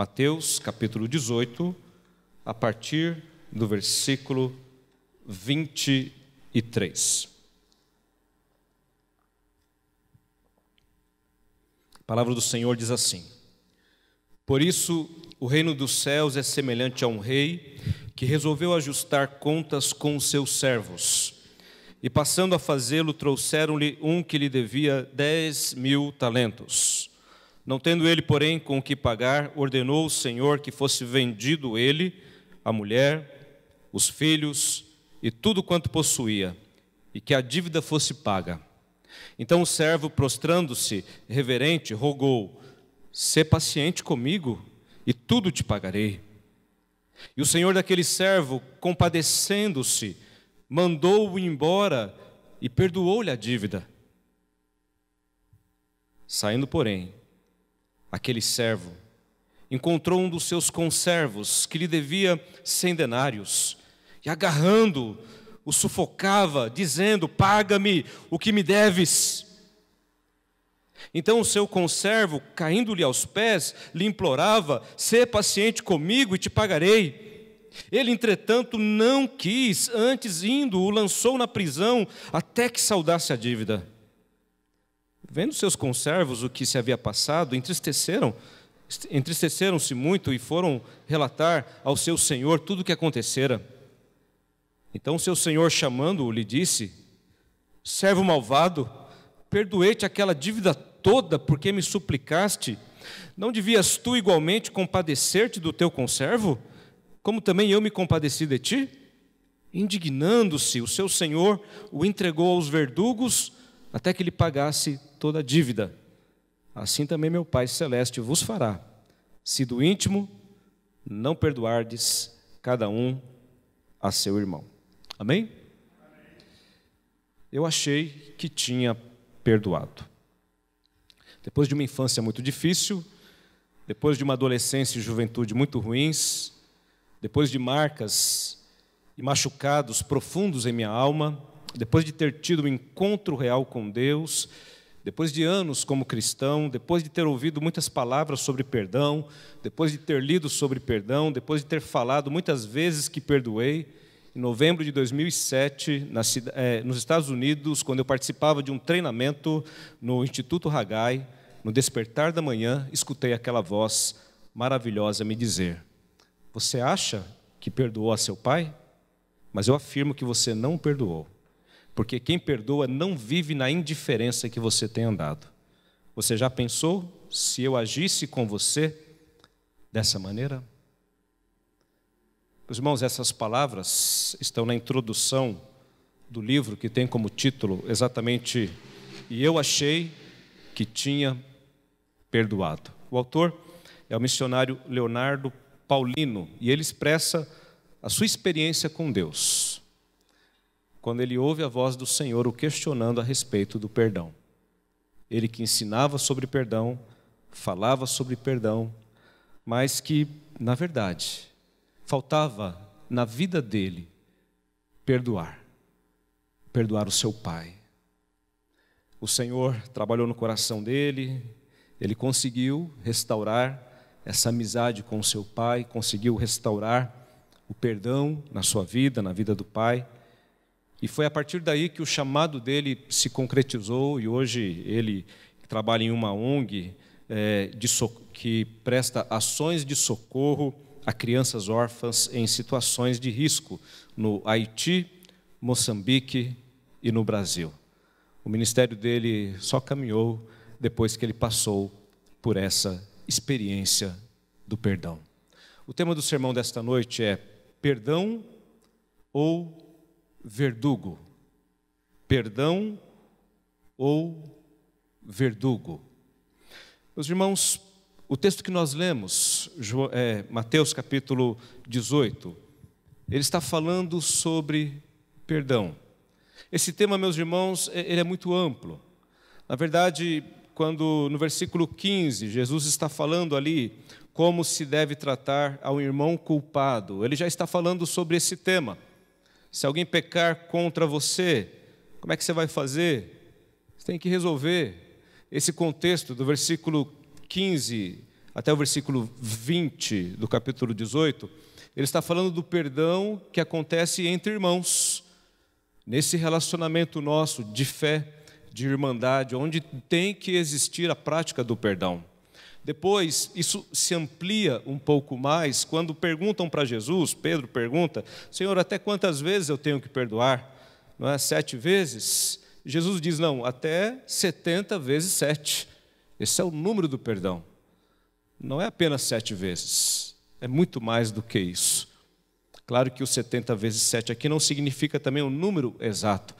Mateus, capítulo 18, a partir do versículo 23. A palavra do Senhor diz assim: Por isso, o reino dos céus é semelhante a um rei que resolveu ajustar contas com os seus servos. E passando a fazê-lo, trouxeram-lhe um que lhe devia 10.000 talentos. Não tendo ele, porém, com o que pagar, ordenou o Senhor que fosse vendido ele, a mulher, os filhos e tudo quanto possuía, e que a dívida fosse paga. Então o servo, prostrando-se, reverente, rogou: Sê paciente comigo, e tudo te pagarei. E o senhor daquele servo, compadecendo-se, mandou-o embora e perdoou-lhe a dívida. Saindo, porém, aquele servo encontrou um dos seus conservos que lhe devia 100 denários, e agarrando-o, o sufocava, dizendo: Paga-me o que me deves. Então o seu conservo, caindo-lhe aos pés, lhe implorava: Sê paciente comigo e te pagarei. Ele, entretanto, não quis, antes indo, o lançou na prisão até que saudasse a dívida. Vendo seus conservos o que se havia passado, entristeceram-se muito e foram relatar ao seu senhor tudo o que acontecera. Então seu senhor, chamando-o, lhe disse: Servo malvado, perdoei-te aquela dívida toda porque me suplicaste. Não devias tu igualmente compadecer-te do teu conservo, como também eu me compadeci de ti? Indignando-se, o seu senhor o entregou aos verdugos até que lhe pagasse toda a dívida. Assim também meu Pai Celeste vos fará, se do íntimo não perdoardes cada um a seu irmão. Amém? Eu achei que tinha perdoado. Depois de uma infância muito difícil, depois de uma adolescência e juventude muito ruins, depois de marcas e machucados profundos em minha alma, depois de ter tido um encontro real com Deus, depois de anos como cristão, depois de ter ouvido muitas palavras sobre perdão, depois de ter lido sobre perdão, depois de ter falado muitas vezes que perdoei, em novembro de 2007, nos Estados Unidos, quando eu participava de um treinamento no Instituto Haggai, no despertar da manhã, escutei aquela voz maravilhosa me dizer: Você acha que perdoou a seu pai? Mas eu afirmo que você não perdoou, porque quem perdoa não vive na indiferença que você tem andado. Você já pensou se eu agisse com você dessa maneira? Meus irmãos, essas palavras estão na introdução do livro que tem como título exatamente E eu achei que tinha perdoado. O autor é o missionário Leonardo Paulino, e ele expressa a sua experiência com Deus, quando ele ouve a voz do Senhor o questionando a respeito do perdão. Ele que ensinava sobre perdão, falava sobre perdão, mas que, na verdade, faltava na vida dele perdoar o seu pai. O Senhor trabalhou no coração dele, ele conseguiu restaurar essa amizade com o seu pai, conseguiu restaurar o perdão na sua vida, na vida do pai. E foi a partir daí que o chamado dele se concretizou, e hoje ele trabalha em uma ONG que presta ações de socorro a crianças órfãs em situações de risco no Haiti, Moçambique e no Brasil. O ministério dele só caminhou depois que ele passou por essa experiência do perdão. O tema do sermão desta noite é perdão ou verdugo? Perdão ou verdugo? Meus irmãos, o texto que nós lemos, Mateus capítulo 18, ele está falando sobre perdão. Esse tema, meus irmãos, ele é muito amplo. Na verdade, quando no versículo 15, Jesus está falando ali como se deve tratar ao irmão culpado, ele já está falando sobre esse tema. Se alguém pecar contra você, como é que você vai fazer? Você tem que resolver. Esse contexto do versículo 15 até o versículo 20 do capítulo 18, ele está falando do perdão que acontece entre irmãos, nesse relacionamento nosso de fé, de irmandade, onde tem que existir a prática do perdão. Depois, isso se amplia um pouco mais, quando perguntam para Jesus, Pedro pergunta: Senhor, até quantas vezes eu tenho que perdoar? Não é 7 vezes? Jesus diz: não, até 70 vezes 7. Esse é o número do perdão. Não é apenas 7 vezes, é muito mais do que isso. Claro que o 70 vezes 7 aqui não significa também um número exato.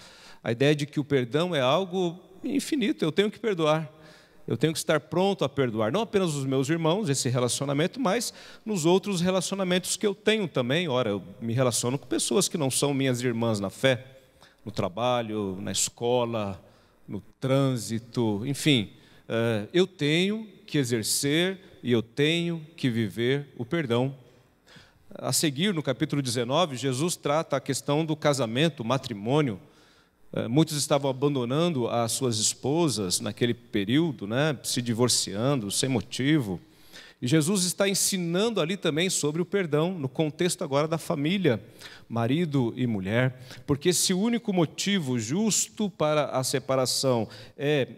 A ideia de que o perdão é algo infinito, eu tenho que perdoar. Eu tenho que estar pronto a perdoar, não apenas os meus irmãos, esse relacionamento, mas nos outros relacionamentos que eu tenho também. Ora, eu me relaciono com pessoas que não são minhas irmãs na fé, no trabalho, na escola, no trânsito, enfim. Eu tenho que exercer e eu tenho que viver o perdão. A seguir, no capítulo 19, Jesus trata a questão do casamento, matrimônio. Muitos estavam abandonando as suas esposas naquele período, né, se divorciando sem motivo. E Jesus está ensinando ali também sobre o perdão, no contexto agora da família, marido e mulher, porque se o único motivo justo para a separação é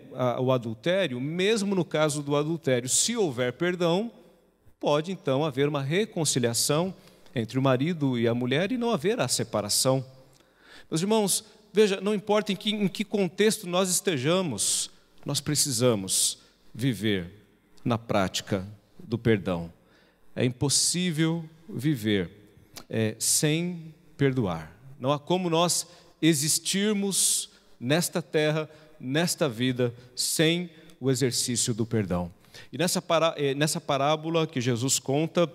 o adultério, mesmo no caso do adultério, se houver perdão, pode então haver uma reconciliação entre o marido e a mulher e não haver a separação. Meus irmãos, veja, não importa em que contexto nós estejamos, nós precisamos viver na prática do perdão. É impossível viver sem perdoar. Não há como nós existirmos nesta terra, nesta vida, sem o exercício do perdão. E nessa parábola que Jesus conta,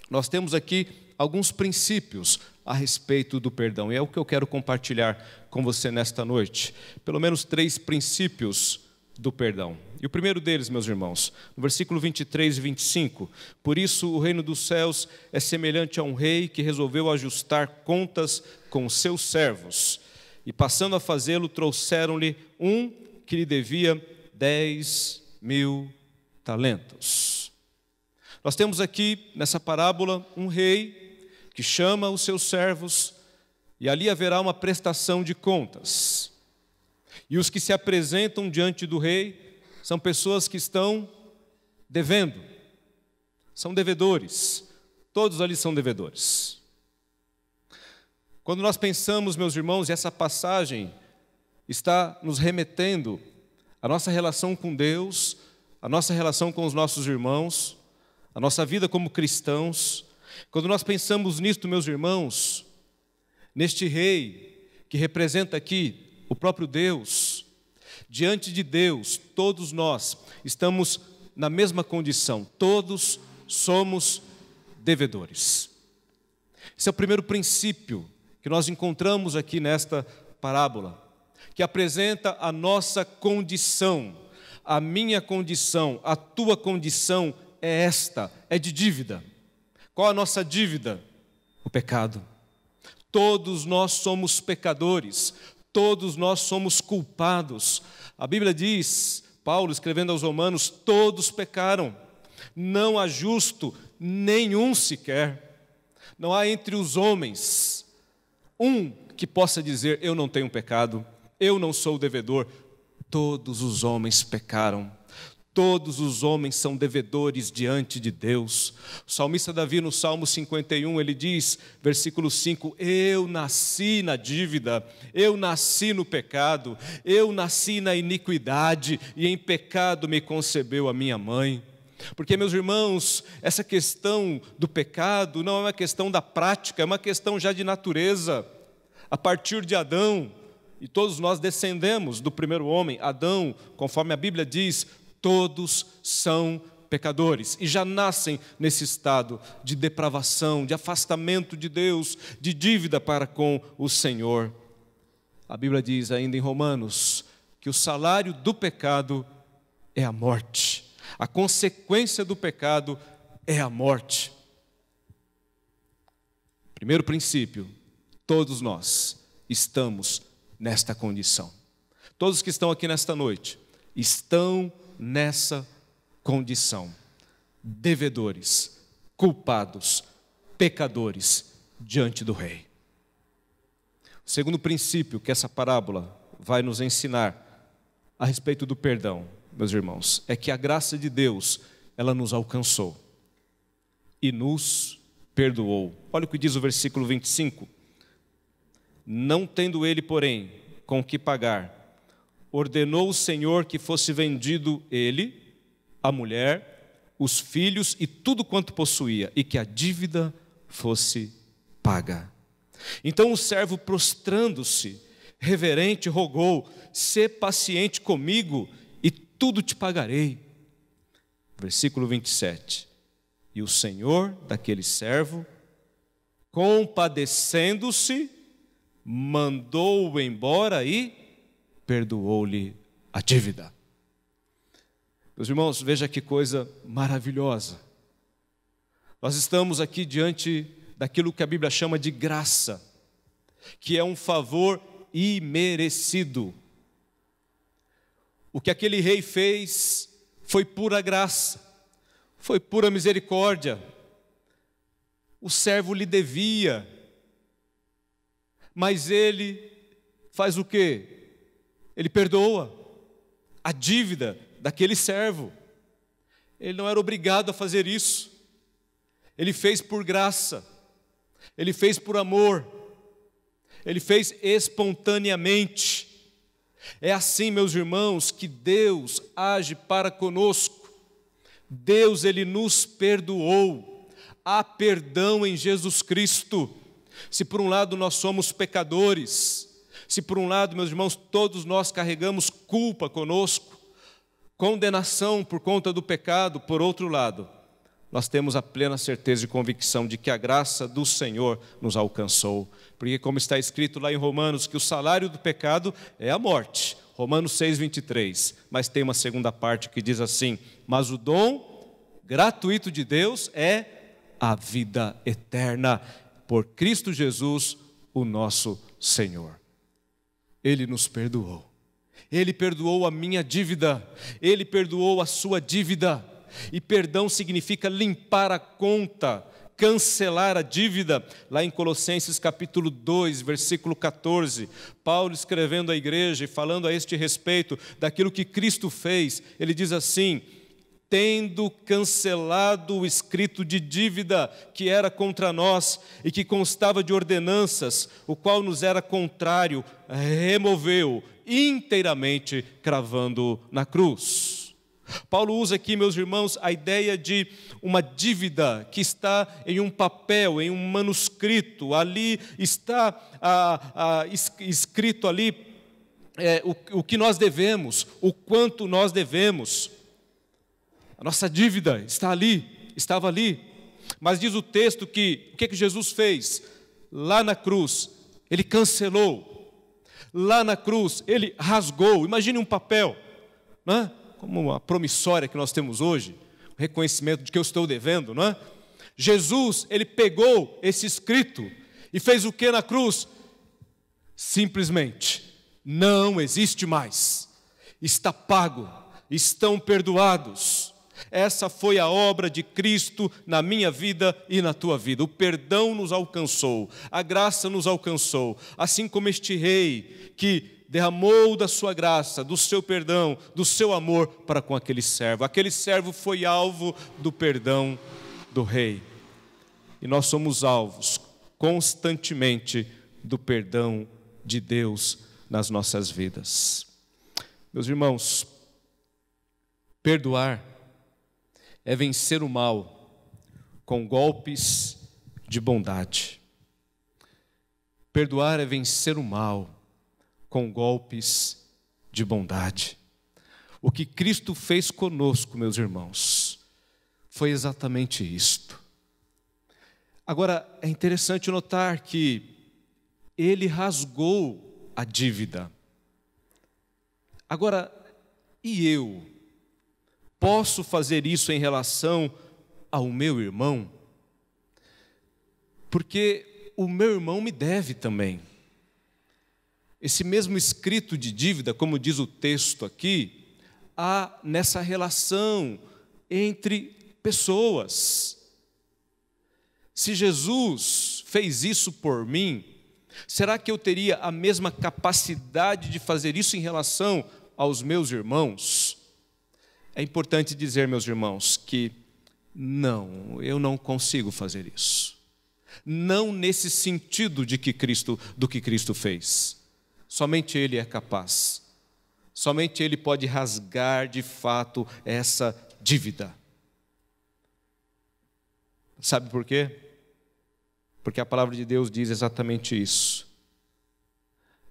nós temos aqui alguns princípios a respeito do perdão. E é o que eu quero compartilhar com você nesta noite. Pelo menos 3 princípios do perdão. E o primeiro deles, meus irmãos, no versículo 23 e 25, por isso o reino dos céus é semelhante a um rei que resolveu ajustar contas com os seus servos. E passando a fazê-lo, trouxeram-lhe um que lhe devia 10.000 talentos. Nós temos aqui, nessa parábola, um rei que chama os seus servos e ali haverá uma prestação de contas. E os que se apresentam diante do rei são pessoas que estão devendo, são devedores, todos ali são devedores. Quando nós pensamos, meus irmãos, e essa passagem está nos remetendo à nossa relação com Deus, à nossa relação com os nossos irmãos, a nossa vida como cristãos, quando nós pensamos nisto, meus irmãos, neste rei que representa aqui o próprio Deus, diante de Deus, todos nós estamos na mesma condição, todos somos devedores. Esse é o primeiro princípio que nós encontramos aqui nesta parábola, que apresenta a nossa condição, a minha condição, a tua condição é esta, é de dívida. Qual a nossa dívida? O pecado. Todos nós somos pecadores, todos nós somos culpados. A Bíblia diz, Paulo escrevendo aos Romanos, todos pecaram, não há justo nenhum sequer. Não há entre os homens um que possa dizer, eu não tenho pecado, eu não sou devedor. Todos os homens pecaram. Todos os homens são devedores diante de Deus. O salmista Davi, no Salmo 51, ele diz, versículo 5, eu nasci na dívida, eu nasci no pecado, eu nasci na iniquidade, e em pecado me concebeu a minha mãe. Porque, meus irmãos, essa questão do pecado não é uma questão da prática, é uma questão já de natureza. A partir de Adão, e todos nós descendemos do primeiro homem, Adão, conforme a Bíblia diz, todos são pecadores e já nascem nesse estado de depravação, de afastamento de Deus, de dívida para com o Senhor. A Bíblia diz ainda em Romanos que o salário do pecado é a morte, a consequência do pecado é a morte. Primeiro princípio, todos nós estamos nesta condição. Todos que estão aqui nesta noite estão nessa condição devedores, culpados, pecadores diante do rei. O segundo princípio que essa parábola vai nos ensinar a respeito do perdão, meus irmãos, é que a graça de Deus, ela nos alcançou e nos perdoou. Olha o que diz o versículo 25. Não tendo ele, porém, com que pagar, ordenou o Senhor que fosse vendido ele, a mulher, os filhos e tudo quanto possuía, e que a dívida fosse paga. Então o servo, prostrando-se, reverente, rogou: sê paciente comigo e tudo te pagarei. Versículo 27. E o Senhor daquele servo, compadecendo-se, mandou-o embora e perdoou-lhe a dívida. Meus irmãos, veja que coisa maravilhosa. Nós estamos aqui diante daquilo que a Bíblia chama de graça, que é um favor imerecido. O que aquele rei fez foi pura graça, foi pura misericórdia. O servo lhe devia, mas ele faz o quê? Ele perdoa a dívida daquele servo. Ele não era obrigado a fazer isso. Ele fez por graça, ele fez por amor, ele fez espontaneamente. É assim, meus irmãos, que Deus age para conosco. Deus, ele nos perdoou. Há perdão em Jesus Cristo. Se por um lado nós somos pecadores, se por um lado, meus irmãos, todos nós carregamos culpa conosco, condenação por conta do pecado, por outro lado, nós temos a plena certeza e convicção de que a graça do Senhor nos alcançou. Porque como está escrito lá em Romanos, que o salário do pecado é a morte. Romanos 6:23. Mas tem uma segunda parte que diz assim: mas o dom gratuito de Deus é a vida eterna, por Cristo Jesus, o nosso Senhor. Ele nos perdoou. Ele perdoou a minha dívida. Ele perdoou a sua dívida. E perdão significa limpar a conta, cancelar a dívida. Lá em Colossenses capítulo 2, versículo 14, Paulo escrevendo à igreja e falando a este respeito daquilo que Cristo fez, ele diz assim: tendo cancelado o escrito de dívida que era contra nós e que constava de ordenanças, o qual nos era contrário, removeu inteiramente, cravando na cruz. Paulo usa aqui, meus irmãos, a ideia de uma dívida que está em um papel, em um manuscrito. Ali está escrito ali o que nós devemos, o quanto nós devemos. A nossa dívida está ali, estava ali. Mas diz o texto que o que Jesus fez? Lá na cruz, ele cancelou. Lá na cruz, ele rasgou. Imagine um papel, né? Como a promissória que nós temos hoje, o reconhecimento de que eu estou devendo, não é? Jesus, ele pegou esse escrito e fez o que na cruz? Simplesmente, não existe mais, está pago, estão perdoados. Essa foi a obra de Cristo na minha vida e na tua vida. O perdão nos alcançou, a graça nos alcançou, assim como este rei que derramou da sua graça, do seu perdão, do seu amor para com aquele servo. Aquele servo foi alvo do perdão do rei. E nós somos alvos constantemente do perdão de Deus nas nossas vidas. Meus irmãos, perdoar é vencer o mal com golpes de bondade. Perdoar é vencer o mal com golpes de bondade. O que Cristo fez conosco, meus irmãos, foi exatamente isto. Agora, é interessante notar que ele rasgou a dívida. Agora, e eu? Posso fazer isso em relação ao meu irmão? Porque o meu irmão me deve também. Esse mesmo escrito de dívida, como diz o texto aqui, há nessa relação entre pessoas. Se Jesus fez isso por mim, será que eu teria a mesma capacidade de fazer isso em relação aos meus irmãos? É importante dizer, meus irmãos, que não, eu não consigo fazer isso. Não nesse sentido do que Cristo fez. Somente Ele é capaz. Somente Ele pode rasgar de fato essa dívida. Sabe por quê? Porque a palavra de Deus diz exatamente isso.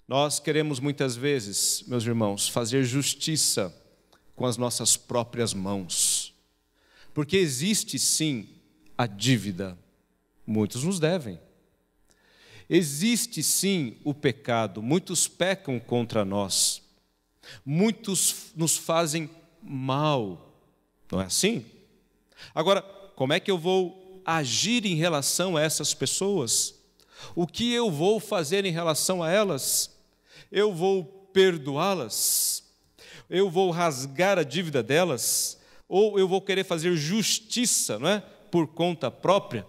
Nós queremos muitas vezes, meus irmãos, fazer justiça com as nossas próprias mãos. Porque existe sim a dívida. Muitos nos devem. Existe sim o pecado. Muitos pecam contra nós. Muitos nos fazem mal. Não é assim? Agora, como é que eu vou agir em relação a essas pessoas? O que eu vou fazer em relação a elas? Eu vou perdoá-las? Eu vou rasgar a dívida delas? Ou eu vou querer fazer justiça, não é? Por conta própria?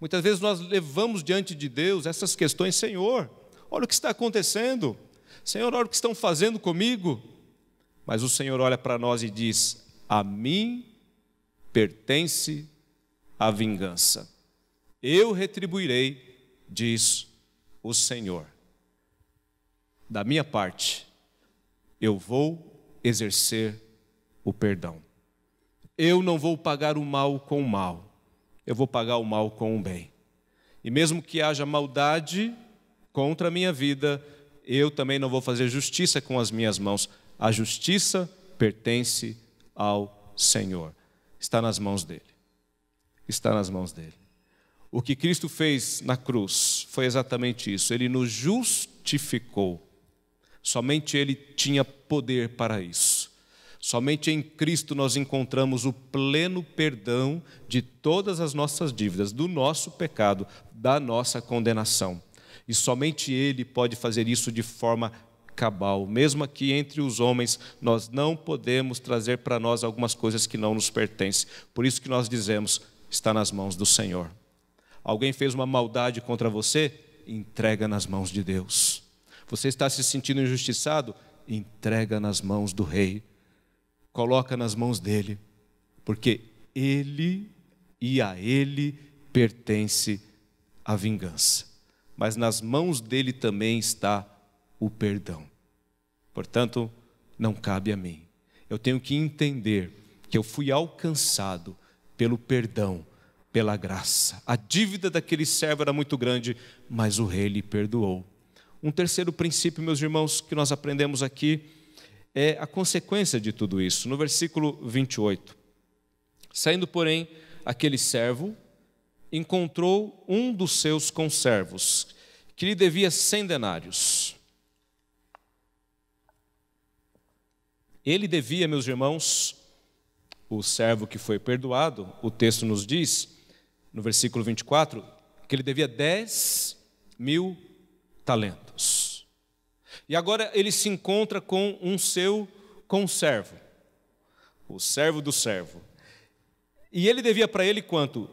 Muitas vezes nós levamos diante de Deus essas questões. Senhor, olha o que está acontecendo. Senhor, olha o que estão fazendo comigo. Mas o Senhor olha para nós e diz: a mim pertence a vingança. Eu retribuirei, diz o Senhor. Da minha parte, eu vou exercer o perdão. Eu não vou pagar o mal com o mal. Eu vou pagar o mal com o bem. E mesmo que haja maldade contra a minha vida, eu também não vou fazer justiça com as minhas mãos. A justiça pertence ao Senhor. Está nas mãos dele. Está nas mãos dele. O que Cristo fez na cruz foi exatamente isso. Ele nos justificou. Somente Ele tinha poder para isso. Somente em Cristo nós encontramos o pleno perdão de todas as nossas dívidas, do nosso pecado, da nossa condenação. E somente Ele pode fazer isso de forma cabal. Mesmo aqui entre os homens, nós não podemos trazer para nós algumas coisas que não nos pertencem. Por isso que nós dizemos: está nas mãos do Senhor. Alguém fez uma maldade contra você? Entrega nas mãos de Deus. Você está se sentindo injustiçado? Entrega nas mãos do Rei. Coloca nas mãos dele, porque ele e a ele pertence a vingança. Mas nas mãos dele também está o perdão. Portanto, não cabe a mim. Eu tenho que entender que eu fui alcançado pelo perdão, pela graça. A dívida daquele servo era muito grande, mas o Rei lhe perdoou. Um terceiro princípio, meus irmãos, que nós aprendemos aqui, é a consequência de tudo isso. No versículo 28. Saindo, porém, aquele servo encontrou um dos seus conservos, que lhe devia 100 denários. Ele devia, meus irmãos, o servo que foi perdoado, o texto nos diz, no versículo 24, que ele devia 10.000 talentos. E agora ele se encontra com um seu conservo, o servo do servo. E ele devia para ele quanto?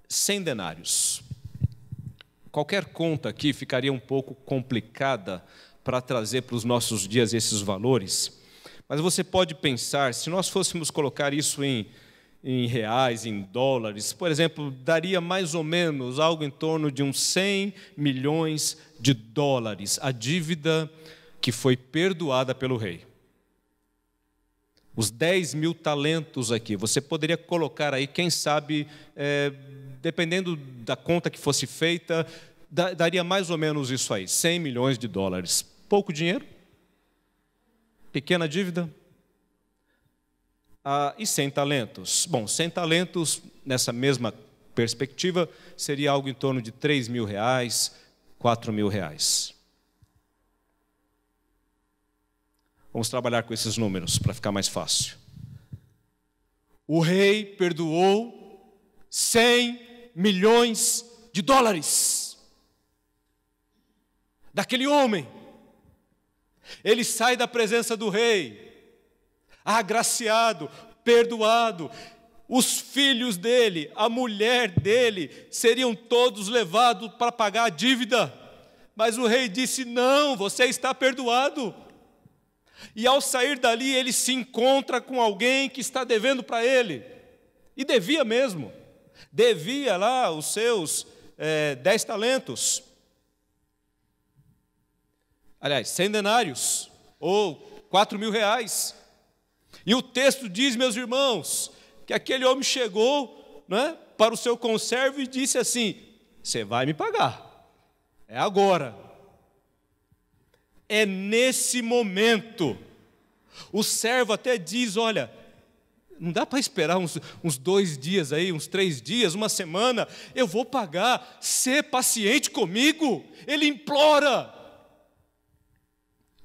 100 denários. Qualquer conta aqui ficaria um pouco complicada para trazer para os nossos dias esses valores. Mas você pode pensar, se nós fôssemos colocar isso em reais, em dólares, por exemplo, daria mais ou menos algo em torno de uns 100 milhões de dólares, a dívida que foi perdoada pelo rei. Os 10.000 talentos aqui, você poderia colocar aí, quem sabe, dependendo da conta que fosse feita, daria mais ou menos isso aí, 100 milhões de dólares. Pouco dinheiro? Pequena dívida? E 100 talentos? Bom, 100 talentos, nessa mesma perspectiva, seria algo em torno de 3.000 reais, 4.000 reais. Vamos trabalhar com esses números para ficar mais fácil. O rei perdoou 100 milhões de dólares daquele homem. Ele sai da presença do rei, agraciado, perdoado, os filhos dele, a mulher dele, seriam todos levados para pagar a dívida. Mas o rei disse: não, você está perdoado. E ao sair dali, ele se encontra com alguém que está devendo para ele. E devia mesmo. Devia lá os seus 10 talentos. Aliás, 100 denários, ou 4.000 reais. E o texto diz, meus irmãos, que aquele homem chegou, né, para o seu conservo e disse assim: você vai me pagar, é agora. É nesse momento. O servo até diz: olha, não dá para esperar uns 2 dias aí, uns 3 dias, uma semana, eu vou pagar, ser paciente comigo. Ele implora.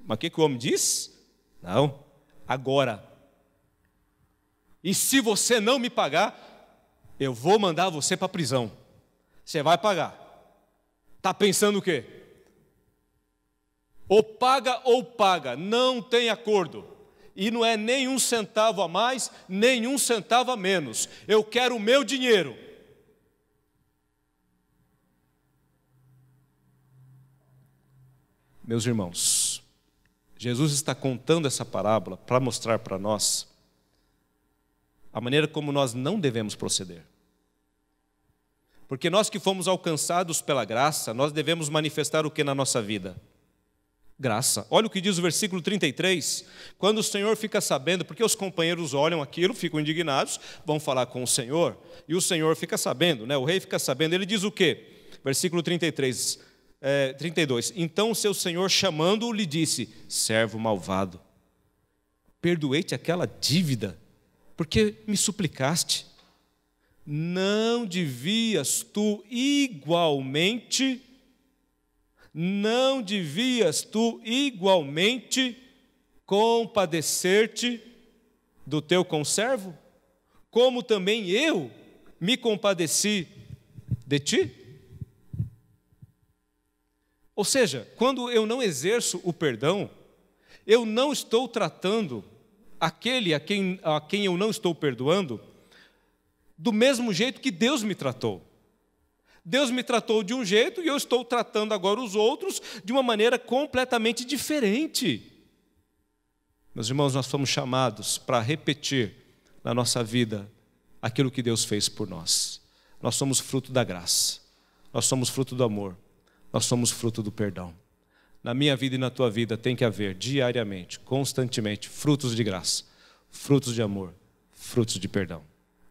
Mas o que o homem diz? Não, agora. E se você não me pagar, eu vou mandar você para a prisão. Você vai pagar. Está pensando o quê? Ou paga, não tem acordo. E não é nem 1 centavo a mais, nem 1 centavo a menos. Eu quero o meu dinheiro. Meus irmãos, Jesus está contando essa parábola para mostrar para nós a maneira como nós não devemos proceder. Porque nós que fomos alcançados pela graça, nós devemos manifestar o que na nossa vida? Graça. Olha o que diz o versículo 33. Quando o Senhor fica sabendo, porque os companheiros olham aquilo, ficam indignados, vão falar com o Senhor, e o Senhor fica sabendo, né? O rei fica sabendo, ele diz o quê? Versículo 32. Então o seu senhor, chamando-o, lhe disse: servo malvado, perdoei-te aquela dívida, porque me suplicaste. Não devias tu igualmente compadecer-te do teu conservo, como também eu me compadeci de ti? Ou seja, quando eu não exerço o perdão, eu não estou tratando aquele a quem eu não estou perdoando do mesmo jeito que Deus me tratou. Deus me tratou de um jeito e eu estou tratando agora os outros de uma maneira completamente diferente. Meus irmãos, nós fomos chamados para repetir na nossa vida aquilo que Deus fez por nós. Nós somos fruto da graça, nós somos fruto do amor, nós somos fruto do perdão. Na minha vida e na tua vida tem que haver diariamente, constantemente, frutos de graça, frutos de amor, frutos de perdão.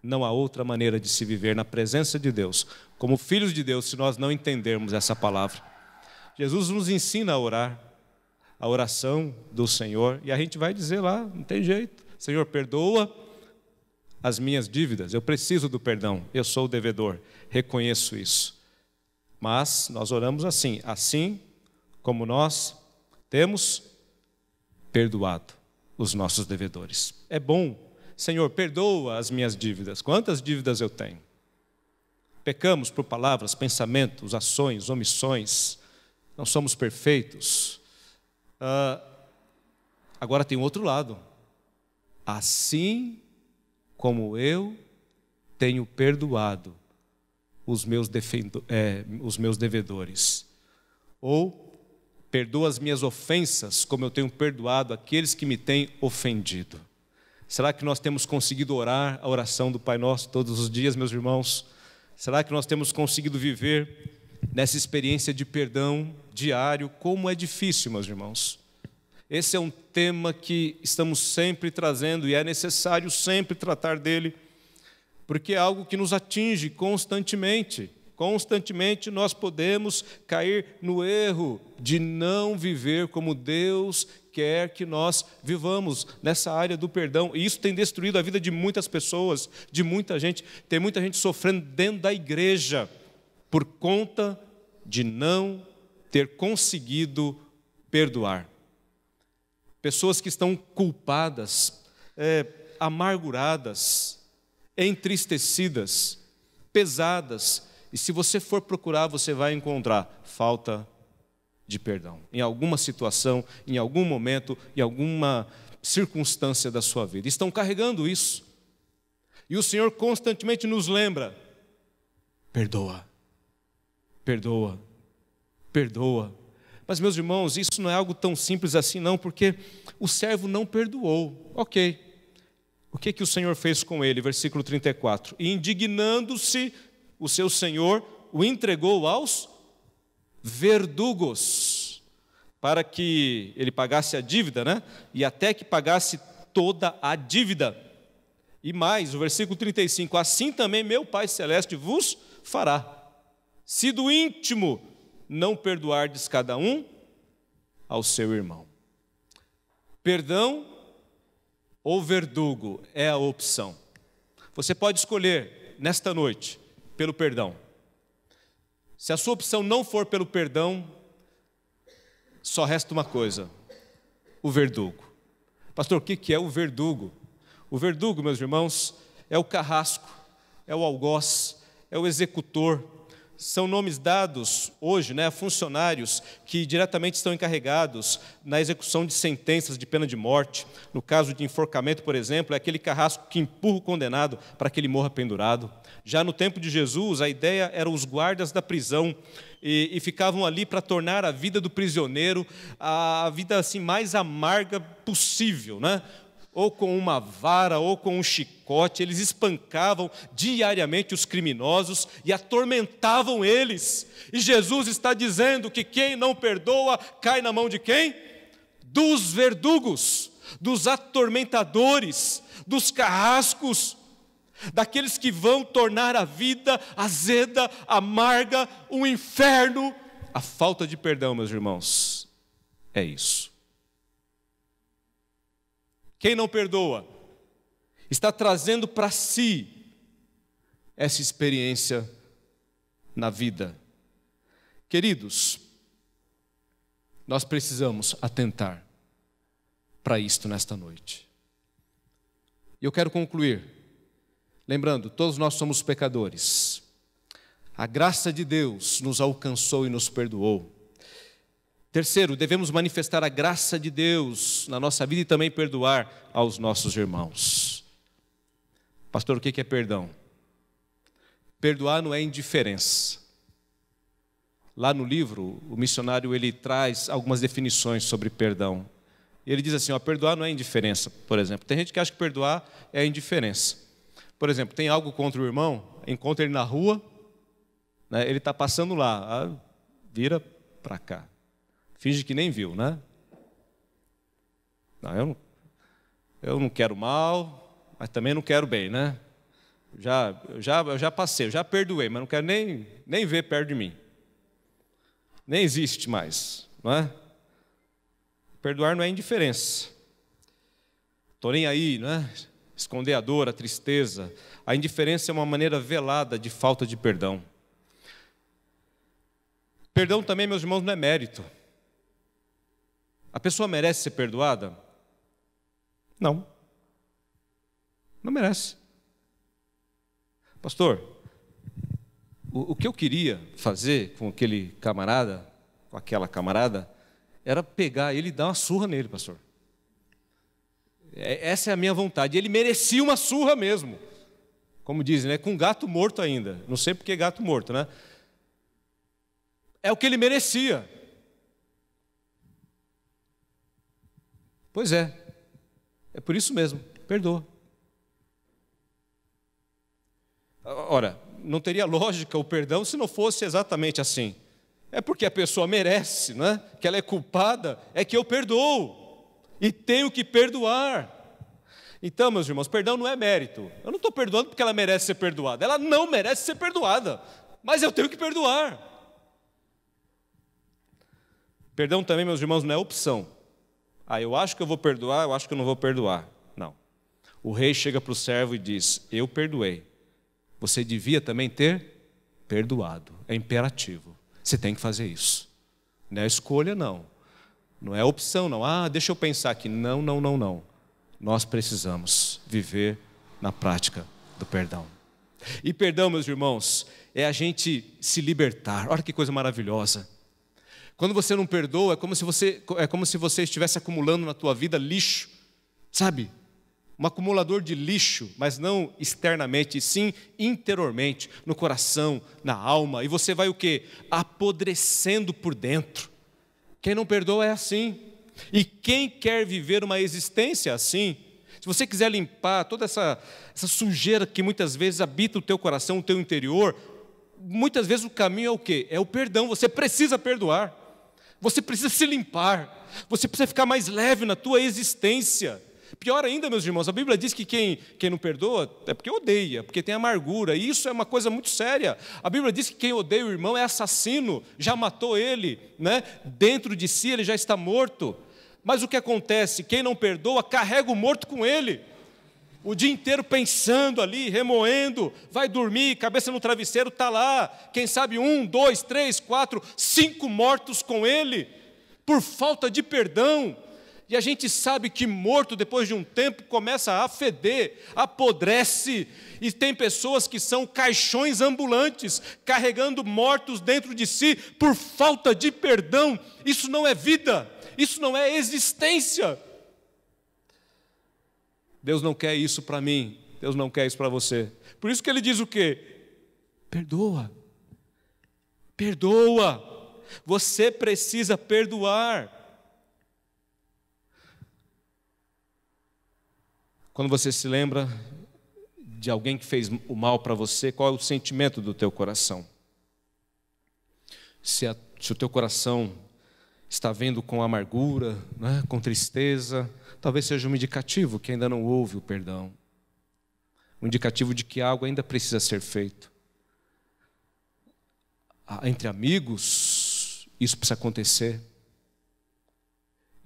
Não há outra maneira de se viver na presença de Deus, como filhos de Deus, se nós não entendermos essa palavra. Jesus nos ensina a orar, a oração do Senhor, e a gente vai dizer lá, não tem jeito: Senhor, perdoa as minhas dívidas, eu preciso do perdão, eu sou o devedor, reconheço isso. Mas nós oramos assim como nós temos perdoado os nossos devedores. É bom. Senhor, perdoa as minhas dívidas. Quantas dívidas eu tenho? Pecamos por palavras, pensamentos, ações, omissões. Não somos perfeitos. Agora tem um outro lado. Assim como eu tenho perdoado os meus devedores. Ou perdoa as minhas ofensas, como eu tenho perdoado aqueles que me têm ofendido. Será que nós temos conseguido orar a oração do Pai Nosso todos os dias, meus irmãos? Será que nós temos conseguido viver nessa experiência de perdão diário? Como é difícil, meus irmãos. Esse é um tema que estamos sempre trazendo e é necessário sempre tratar dele, porque é algo que nos atinge constantemente. Constantemente nós podemos cair no erro de não viver como Deus quer que nós vivamos nessa área do perdão. E isso tem destruído a vida de muitas pessoas, de muita gente. Tem muita gente sofrendo dentro da igreja por conta de não ter conseguido perdoar. Pessoas que estão culpadas, amarguradas, entristecidas, pesadas. E se você for procurar, você vai encontrar falta de perdão. Em alguma situação, em algum momento, em alguma circunstância da sua vida. Estão carregando isso. E o Senhor constantemente nos lembra: perdoa, perdoa, perdoa. Mas, meus irmãos, isso não é algo tão simples assim não, porque o servo não perdoou. Ok. O que o Senhor fez com ele? Versículo 34. E indignando-se, o seu senhor o entregou aos verdugos, para que ele pagasse a dívida, né? E até que pagasse toda a dívida. E mais, o versículo 35. Assim também meu Pai Celeste vos fará, se do íntimo não perdoardes cada um ao seu irmão. Perdão ou verdugo é a opção. Você pode escolher nesta noite pelo perdão. Se a sua opção não for pelo perdão, só resta uma coisa: o verdugo. Pastor, o que é o verdugo? O verdugo, meus irmãos, é o carrasco, é o algoz, é o executor. São nomes dados hoje, né, a funcionários que diretamente estão encarregados na execução de sentenças de pena de morte. No caso de enforcamento, por exemplo, é aquele carrasco que empurra o condenado para que ele morra pendurado. Já no tempo de Jesus, a ideia eram os guardas da prisão e ficavam ali para tornar a vida do prisioneiro a vida assim mais amarga possível, né? Ou com uma vara, ou com um chicote, eles espancavam diariamente os criminosos e atormentavam eles. E Jesus está dizendo que quem não perdoa cai na mão de quem? Dos verdugos, dos atormentadores, dos carrascos, daqueles que vão tornar a vida azeda, amarga, um inferno. A falta de perdão, meus irmãos, é isso. Quem não perdoa está trazendo para si essa experiência na vida. Queridos, nós precisamos atentar para isto nesta noite. E eu quero concluir, lembrando, todos nós somos pecadores. A graça de Deus nos alcançou e nos perdoou. Terceiro, devemos manifestar a graça de Deus na nossa vida e também perdoar aos nossos irmãos. Pastor, o que é perdão? Perdoar não é indiferença. Lá no livro, o missionário ele traz algumas definições sobre perdão. Ele diz assim, perdoar não é indiferença, por exemplo. Tem gente que acha que perdoar é indiferença. Por exemplo, tem algo contra o irmão, encontra ele na rua, né, ele está passando lá, vira para cá. Finge que nem viu, né? Não, eu não quero mal, mas também não quero bem, né? Eu já passei, eu já perdoei, mas não quero nem ver perto de mim. Nem existe mais, não é? Perdoar não é indiferença. Estou nem aí, não é? Esconder a dor, a tristeza. A indiferença é uma maneira velada de falta de perdão. Perdão também, meus irmãos, não é mérito. A pessoa merece ser perdoada? Não. Não merece. Pastor, o que eu queria fazer com aquele camarada, com aquela camarada, era pegar ele e dar uma surra nele, pastor. Essa é a minha vontade. Ele merecia uma surra mesmo. Como dizem, né? Com gato morto ainda. Não sei por que gato morto, né? É o que ele merecia. Pois é por isso mesmo, perdoa. Ora, não teria lógica o perdão se não fosse exatamente assim. É porque a pessoa merece, não é? Que ela é culpada, é que eu perdoo, e tenho que perdoar. Então, meus irmãos, perdão não é mérito. Eu não estou perdoando porque ela merece ser perdoada, ela não merece ser perdoada, mas eu tenho que perdoar. Perdão também, meus irmãos, não é opção. Eu acho que eu vou perdoar, eu acho que eu não vou perdoar. Não. O rei chega para o servo e diz, eu perdoei. Você devia também ter perdoado. É imperativo. Você tem que fazer isso. Não é escolha, não. Não é opção, não. Deixa eu pensar aqui. Não. Nós precisamos viver na prática do perdão. E perdão, meus irmãos, é a gente se libertar. Olha que coisa maravilhosa. Quando você não perdoa, é como se você estivesse acumulando na tua vida lixo, sabe? um acumulador de lixo, mas não externamente, sim interiormente, no coração, na alma. E você vai o quê? Apodrecendo por dentro. Quem não perdoa é assim. E quem quer viver uma existência assim, se você quiser limpar toda essa sujeira que muitas vezes habita o teu coração, o teu interior, muitas vezes o caminho é o quê? É o perdão. Você precisa perdoar. Você precisa se limpar. Você precisa ficar mais leve na tua existência. Pior ainda, meus irmãos, a Bíblia diz que quem não perdoa é porque odeia, porque tem amargura. E isso é uma coisa muito séria. A Bíblia diz que quem odeia o irmão é assassino, já matou ele, né? Dentro de si ele já está morto. Mas o que acontece? Quem não perdoa carrega o morto com ele. O dia inteiro pensando ali, remoendo, vai dormir, cabeça no travesseiro, está lá. Quem sabe 1, 2, 3, 4, 5 mortos com ele, por falta de perdão. E a gente sabe que morto, depois de um tempo, começa a feder, apodrece. E tem pessoas que são caixões ambulantes, carregando mortos dentro de si, por falta de perdão. Isso não é vida, isso não é existência. Deus não quer isso para mim, Deus não quer isso para você. Por isso que Ele diz o quê? Perdoa. Perdoa. Você precisa perdoar. Quando você se lembra de alguém que fez o mal para você, qual é o sentimento do teu coração? Se o teu coração está vendo com amargura, né, com tristeza, talvez seja um indicativo que ainda não houve o perdão. Um indicativo de que algo ainda precisa ser feito. Entre amigos, isso precisa acontecer.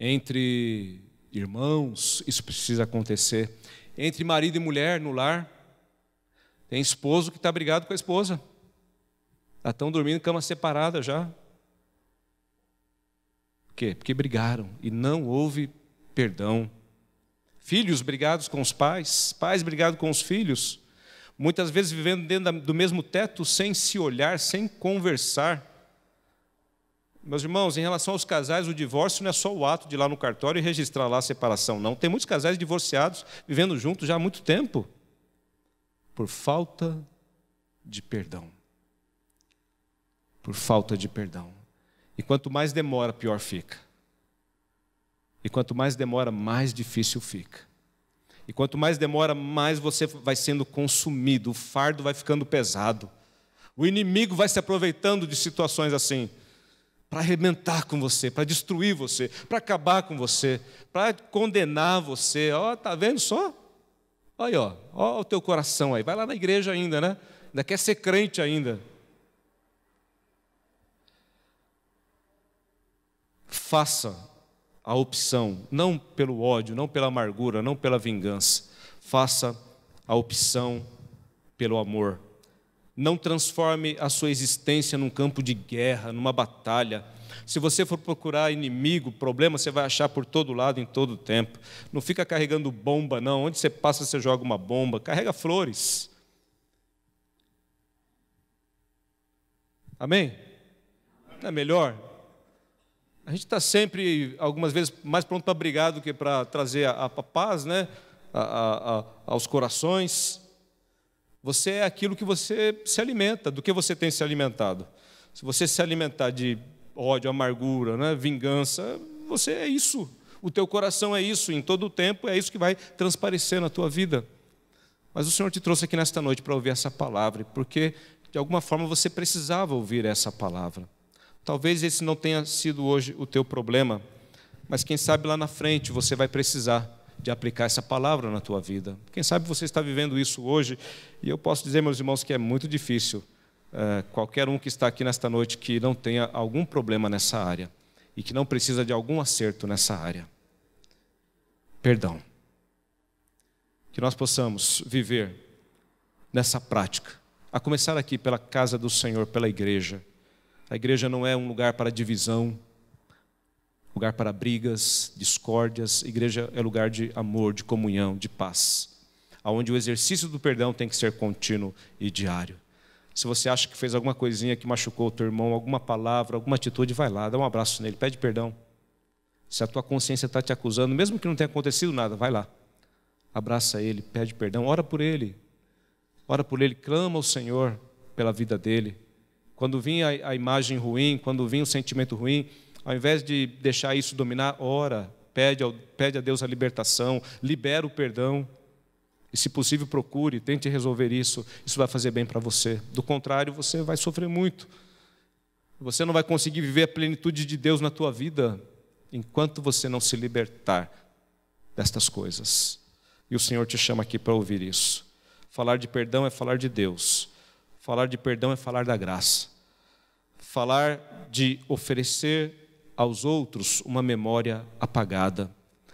Entre irmãos, isso precisa acontecer. Entre marido e mulher no lar, tem esposo que está brigado com a esposa. Já estão dormindo em cama separada já. Por quê? Porque brigaram e não houve perdão. Filhos brigados com os pais, pais brigados com os filhos, muitas vezes vivendo dentro do mesmo teto, sem se olhar, sem conversar. Meus irmãos, em relação aos casais, o divórcio não é só o ato de ir lá no cartório e registrar lá a separação, não. Tem muitos casais divorciados vivendo juntos já há muito tempo, por falta de perdão. Por falta de perdão. E quanto mais demora, pior fica. E quanto mais demora, mais difícil fica. E quanto mais demora, mais você vai sendo consumido, o fardo vai ficando pesado. O inimigo vai se aproveitando de situações assim, para arrebentar com você, para destruir você, para acabar com você, para condenar você. Ó, tá vendo só? Olha, ó o teu coração aí. Vai lá na igreja ainda, né? Ainda quer ser crente ainda. Faça a opção, não pelo ódio, não pela amargura, não pela vingança. Faça a opção pelo amor. Não transforme a sua existência num campo de guerra, numa batalha. Se você for procurar inimigo, problema, você vai achar por todo lado, em todo tempo. Não fica carregando bomba, não. Onde você passa, você joga uma bomba. Carrega flores. Amém? Não é melhor? A gente está sempre, algumas vezes, mais pronto para brigar do que para trazer a paz, né? Aos corações. Você é aquilo que você se alimenta, do que você tem se alimentado. Se você se alimentar de ódio, amargura, né? Vingança, você é isso. O teu coração é isso, em todo o tempo é isso que vai transparecer na tua vida. Mas o Senhor te trouxe aqui nesta noite para ouvir essa palavra, porque de alguma forma você precisava ouvir essa palavra. Talvez esse não tenha sido hoje o teu problema, mas quem sabe lá na frente você vai precisar de aplicar essa palavra na tua vida. Quem sabe você está vivendo isso hoje, e eu posso dizer, meus irmãos, que é muito difícil qualquer um que está aqui nesta noite que não tenha algum problema nessa área e que não precisa de algum acerto nessa área. Perdão. Que nós possamos viver nessa prática, a começar aqui pela casa do Senhor, pela igreja. A igreja não é um lugar para divisão, lugar para brigas, discórdias. A igreja é lugar de amor, de comunhão, de paz, onde o exercício do perdão tem que ser contínuo e diário. Se você acha que fez alguma coisinha que machucou o teu irmão, alguma palavra, alguma atitude, vai lá, dá um abraço nele, pede perdão. Se a tua consciência está te acusando, mesmo que não tenha acontecido nada, vai lá. Abraça ele, pede perdão, ora por ele, clama ao Senhor pela vida dele. Quando vir a imagem ruim, quando vir o sentimento ruim, ao invés de deixar isso dominar, ora, pede a Deus a libertação, libera o perdão. E, se possível, procure, tente resolver isso. Isso vai fazer bem para você. Do contrário, você vai sofrer muito. Você não vai conseguir viver a plenitude de Deus na tua vida enquanto você não se libertar destas coisas. E o Senhor te chama aqui para ouvir isso. Falar de perdão é falar de Deus. Falar de perdão é falar da graça. Falar de oferecer aos outros uma memória apagada,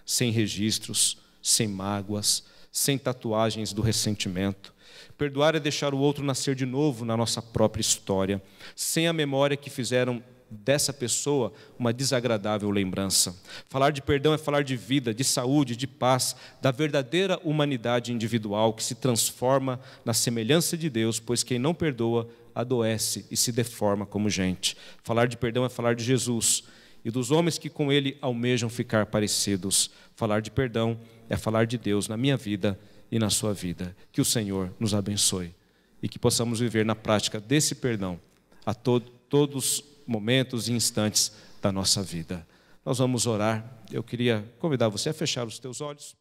sem registros, sem mágoas, sem tatuagens do ressentimento. Perdoar é deixar o outro nascer de novo na nossa própria história, sem a memória que fizeram dessa pessoa uma desagradável lembrança. Falar de perdão é falar de vida, de saúde, de paz, da verdadeira humanidade individual que se transforma na semelhança de Deus, pois quem não perdoa adoece e se deforma como gente. Falar de perdão é falar de Jesus e dos homens que com ele almejam ficar parecidos. Falar de perdão é falar de Deus na minha vida e na sua vida. Que o Senhor nos abençoe e que possamos viver na prática desse perdão a todos os momentos e instantes da nossa vida. Nós vamos orar. Eu queria convidar você a fechar os teus olhos.